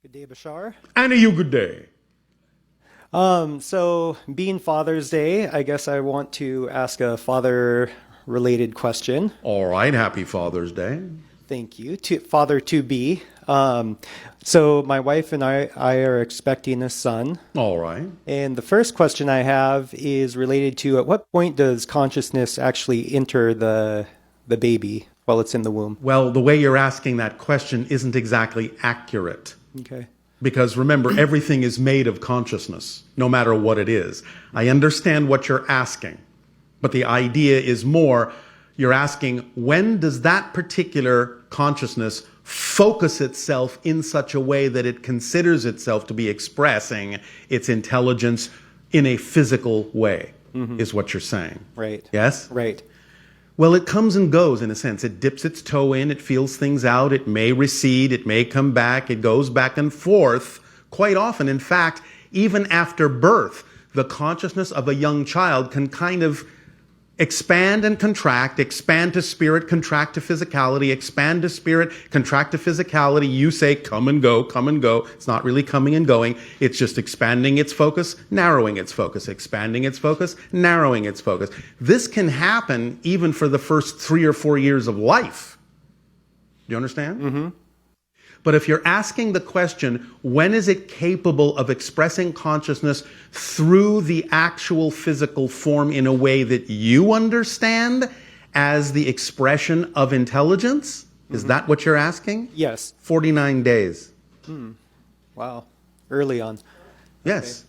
Good day, Bashar. And a you good day. So being Father's Day, I guess I want to ask a father-related question. All right, happy Father's Day. Thank you. Father to be. So my wife and I are expecting a son. All right. And the first question I have is related to at what point does consciousness actually enter the baby while it's in the womb? Well, the way you're asking that question isn't exactly accurate. Okay. Because remember, everything is made of consciousness, no matter what it is. I understand what you're asking, but the idea is more, you're asking, when does that particular consciousness focus itself in such a way that it considers itself to be expressing its intelligence in a physical way, is what you're saying. Right. Yes? Right. Well, it comes and goes in a sense. It dips its toe in, it feels things out, it may recede, it may come back, it goes back and forth quite often. In fact, even after birth, the consciousness of a young child can kind of expand and contract, expand to spirit, contract to physicality, expand to spirit, contract to physicality. You say come and go, come and go. It's not really coming and going. It's just expanding its focus, narrowing its focus, expanding its focus, narrowing its focus. This can happen even for the first 3 or 4 years of life. Do you understand? Mm-hmm. But if you're asking the question, when is it capable of expressing consciousness through the actual physical form in a way that you understand as the expression of intelligence? Is that what you're asking? Yes. 49 days. Wow. Early on. Yes.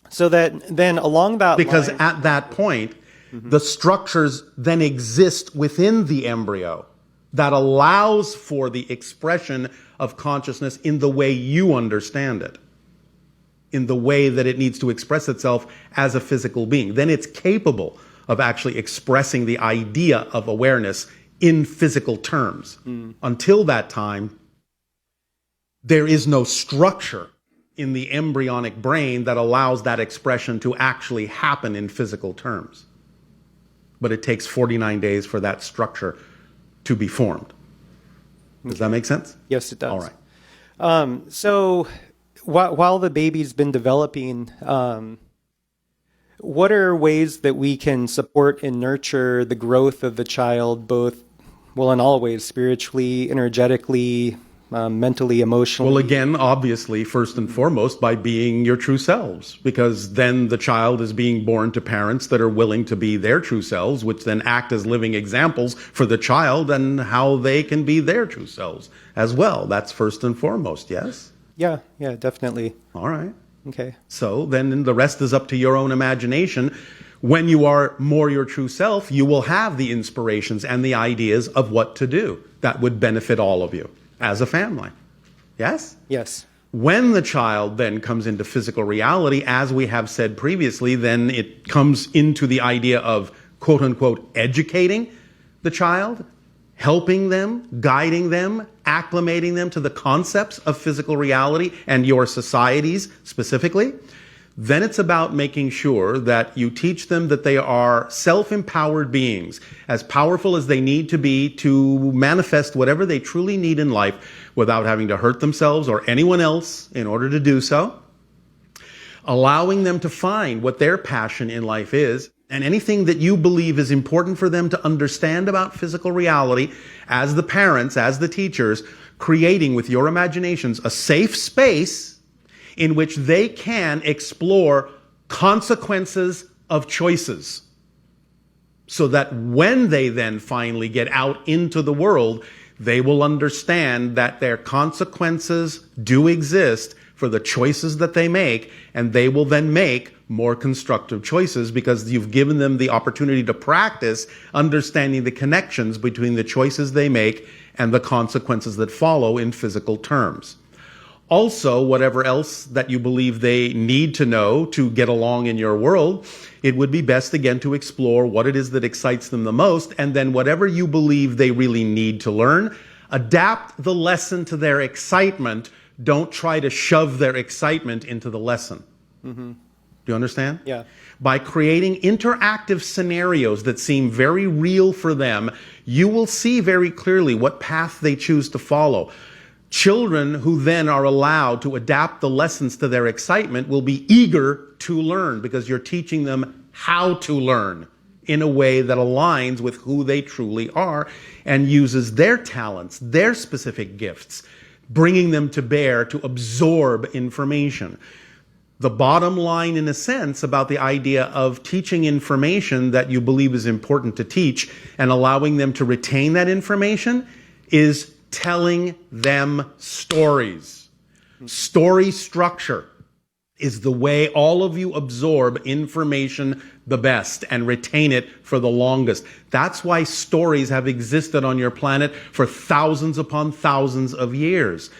So that then along that Because line, at that point, the structures then exist within the embryo that allows for the expression of consciousness in the way you understand it, in the way that it needs to express itself as a physical being. Then it's capable of actually expressing the idea of awareness in physical terms. Until that time, there is no structure in the embryonic brain that allows that expression to actually happen in physical terms. But it takes 49 days for that structure to be formed. Does that make sense? yes, it does. All right. So while the baby's been developing, what are ways that we can support and nurture the growth of the child, both, well, in all ways, spiritually, energetically, mentally, emotionally? Well, again, obviously, first and foremost, by being your true selves, because then the child is being born to parents that are willing to be their true selves, which then act as living examples for the child and how they can be their true selves as well. That's first and foremost, yes? Yeah, definitely. All right. Okay. So then the rest is up to your own imagination. When you are more your true self, you will have the inspirations and the ideas of what to do that would benefit all of you as a family. Yes? Yes. When the child then comes into physical reality, as we have said previously, then it comes into the idea of quote unquote educating the child, helping them, guiding them, acclimating them to the concepts of physical reality and your societies specifically. Then it's about making sure that you teach them that they are self-empowered beings, as powerful as they need to be to manifest whatever they truly need in life without having to hurt themselves or anyone else in order to do so. Allowing them to find what their passion in life is, and anything that you believe is important for them to understand about physical reality, as the parents, as the teachers, creating with your imaginations a safe space in which they can explore consequences of choices, so that when they then finally get out into the world, they will understand that their consequences do exist for the choices that they make, and they will then make more constructive choices because you've given them the opportunity to practice understanding the connections between the choices they make and the consequences that follow in physical terms. Also, whatever else that you believe they need to know to get along in your world, it would be best again to explore what it is that excites them the most, and then whatever you believe they really need to learn, adapt the lesson to their excitement. Don't try to shove their excitement into the lesson. Do you understand? Yeah. By creating interactive scenarios that seem very real for them, you will see very clearly what path they choose to follow. Children who then are allowed to adapt the lessons to their excitement will be eager to learn because you're teaching them how to learn in a way that aligns with who they truly are and uses their talents, their specific gifts, bringing them to bear to absorb information. The bottom line, in a sense, about the idea of teaching information that you believe is important to teach and allowing them to retain that information is telling them stories. Story structure is the way all of you absorb information the best and retain it for the longest. That's why stories have existed on your planet for thousands upon thousands of years.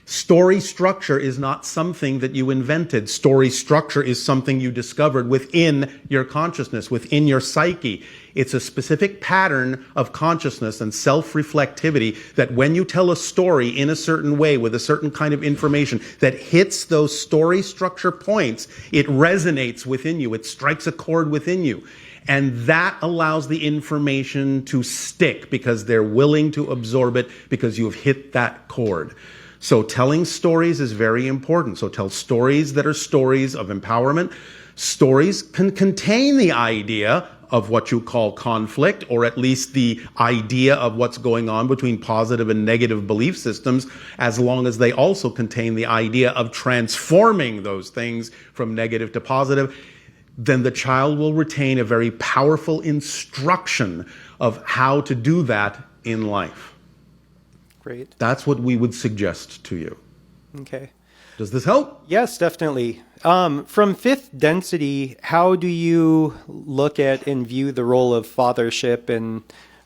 Story structure is not something that you invented. Story structure is something you discovered within your consciousness, within your psyche. It's a specific pattern of consciousness and self-reflectivity that when you tell a story in a certain way with a certain kind of information that hits those story structure points, it resonates within you. It strikes a chord within you. And that allows the information to stick because they're willing to absorb it because you've hit that chord. So telling stories is very important. So tell stories that are stories of empowerment. Stories can contain the idea of what you call conflict, or at least the idea of what's going on between positive and negative belief systems, as long as they also contain the idea of transforming those things from negative to positive. Then the child will retain a very powerful instruction of how to do that in life. Great. That's what we would suggest to you. Okay. Does this help? Yes, definitely. From fifth density, how do you look at and view the role of fathership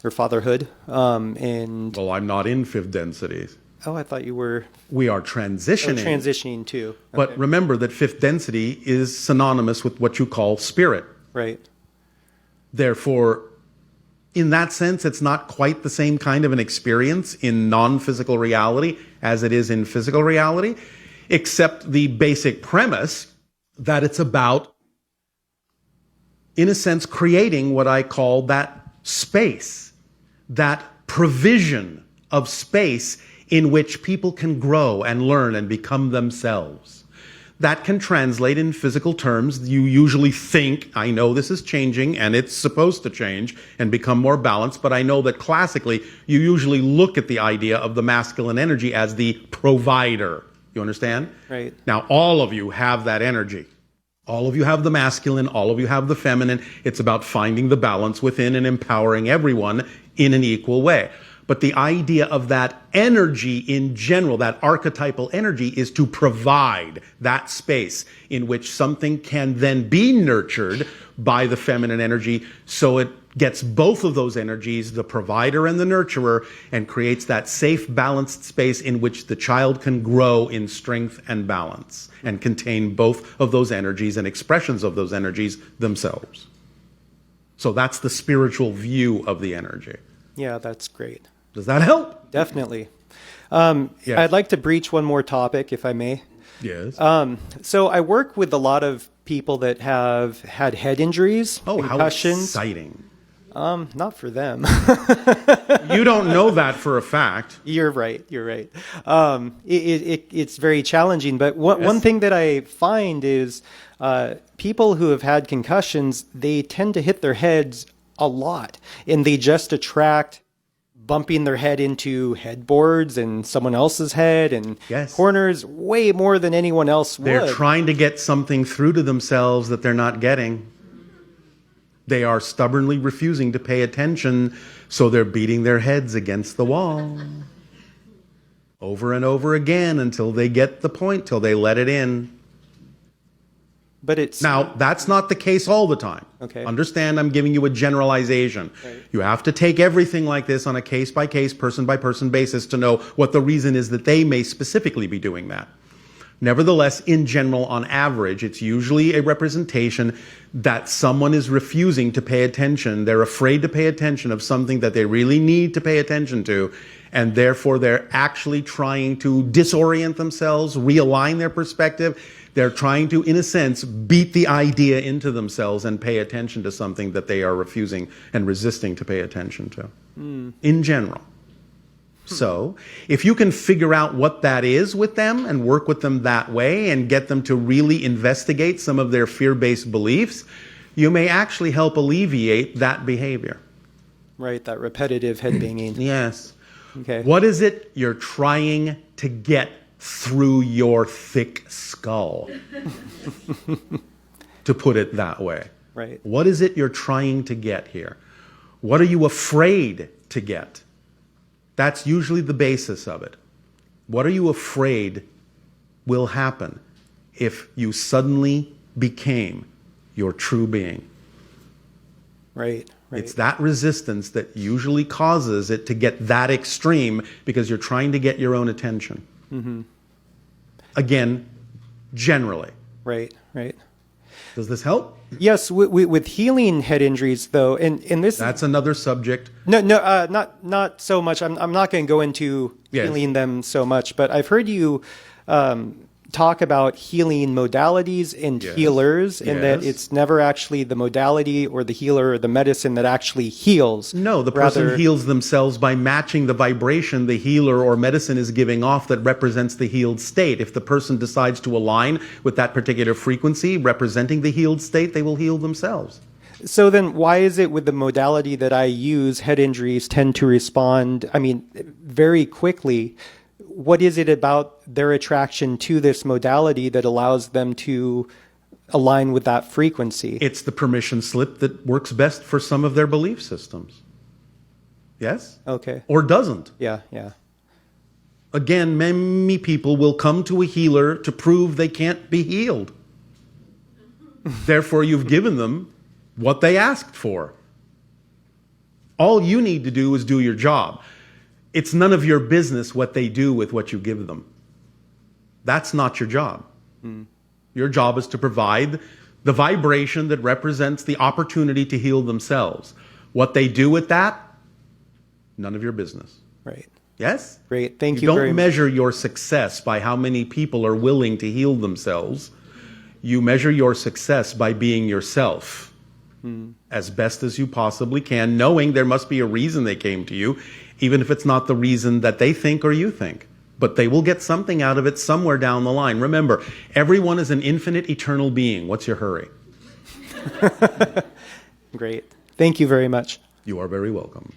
or fatherhood? Well, I'm not in fifth density. Oh, I thought you were. We are transitioning. Transitioning too. Okay. But remember that fifth density is synonymous with what you call spirit. Right. Therefore, in that sense, it's not quite the same kind of an experience in non-physical reality as it is in physical reality, except the basic premise that it's about, in a sense, creating what I call that space, that provision of space in which people can grow and learn and become themselves. That can translate in physical terms. You usually think, I know this is changing and it's supposed to change and become more balanced, but I know that classically you usually look at the idea of the masculine energy as the provider. You understand? Right. Now, all of you have that energy. All of you have the masculine, all of you have the feminine. It's about finding the balance within and empowering everyone in an equal way. But the idea of that energy in general, that archetypal energy, is to provide that space in which something can then be nurtured by the feminine energy, so it gets both of those energies, the provider and the nurturer, and creates that safe, balanced space in which the child can grow in strength and balance and contain both of those energies and expressions of those energies themselves. So that's the spiritual view of the energy. Yeah, that's great. Does that help? Definitely. Yes. I'd like to breach one more topic, if I may. Yes. So I work with a lot of people that have had head injuries, Oh, how concussions. exciting. Not for them. You don't know that for a fact. You're right. It's very challenging. But one thing that I find is people who have had concussions, they tend to hit their heads a lot, and they just attract bumping their head into headboards and someone else's head and corners way more than anyone else would. They're trying to get something through to themselves that they're not getting. They are stubbornly refusing to pay attention, so they're beating their heads against the wall over and over again until they get the point, till they let it in. But it's Now, that's not the case all the time. Okay. Understand, I'm giving you a generalization. Right. You have to take everything like this on a case-by-case, person-by-person basis to know what the reason is that they may specifically be doing that. Nevertheless, in general, on average, it's usually a representation that someone is refusing to pay attention. They're afraid to pay attention of something that they really need to pay attention to, and therefore they're actually trying to disorient themselves, realign their perspective. They're trying to, in a sense, beat the idea into themselves and pay attention to something that they are refusing and resisting to pay attention to, in general. So, if you can figure out what that is with them and work with them that way and get them to really investigate some of their fear-based beliefs, you may actually help alleviate that behavior. Right, that repetitive head banging. Yes. Okay. What is it you're trying to get through your thick skull? To put it that way. Right. What is it you're trying to get here? What are you afraid to get? That's usually the basis of it. What are you afraid will happen if you suddenly became your true being? Right. Right. It's that resistance that usually causes it to get that extreme because you're trying to get your own attention. Mm-hmm. Again, generally. Right. Right. Does this help? Yes, with healing head injuries, though, and this That's another subject. No, not so much. I'm not going to go into healing them so much, but I've heard you talk about healing modalities and healers, and that it's never actually the modality or the healer or the medicine that actually heals. No, the person heals themselves by matching the vibration the healer or medicine is giving off that represents the healed state. If the person decides to align with that particular frequency representing the healed state, they will heal themselves. So then why is it with the modality that I use, head injuries tend to respond, very quickly? What is it about their attraction to this modality that allows them to align with that frequency? It's the permission slip that works best for some of their belief systems. Yes? Okay. Or doesn't. Yeah. Again, many people will come to a healer to prove they can't be healed. Therefore, you've given them what they asked for. All you need to do is do your job. It's none of your business what they do with what you give them. That's not your job. Your job is to provide the vibration that represents the opportunity to heal themselves. What they do with that, none of your business. Right. Yes? Great. Thank you very much. You don't measure your success by how many people are willing to heal themselves. You measure your success by being yourself as best as you possibly can, knowing there must be a reason they came to you, even if it's not the reason that they think or you think. But they will get something out of it somewhere down the line. Remember, everyone is an infinite, eternal being. What's your hurry? Great. Thank you very much. You are very welcome.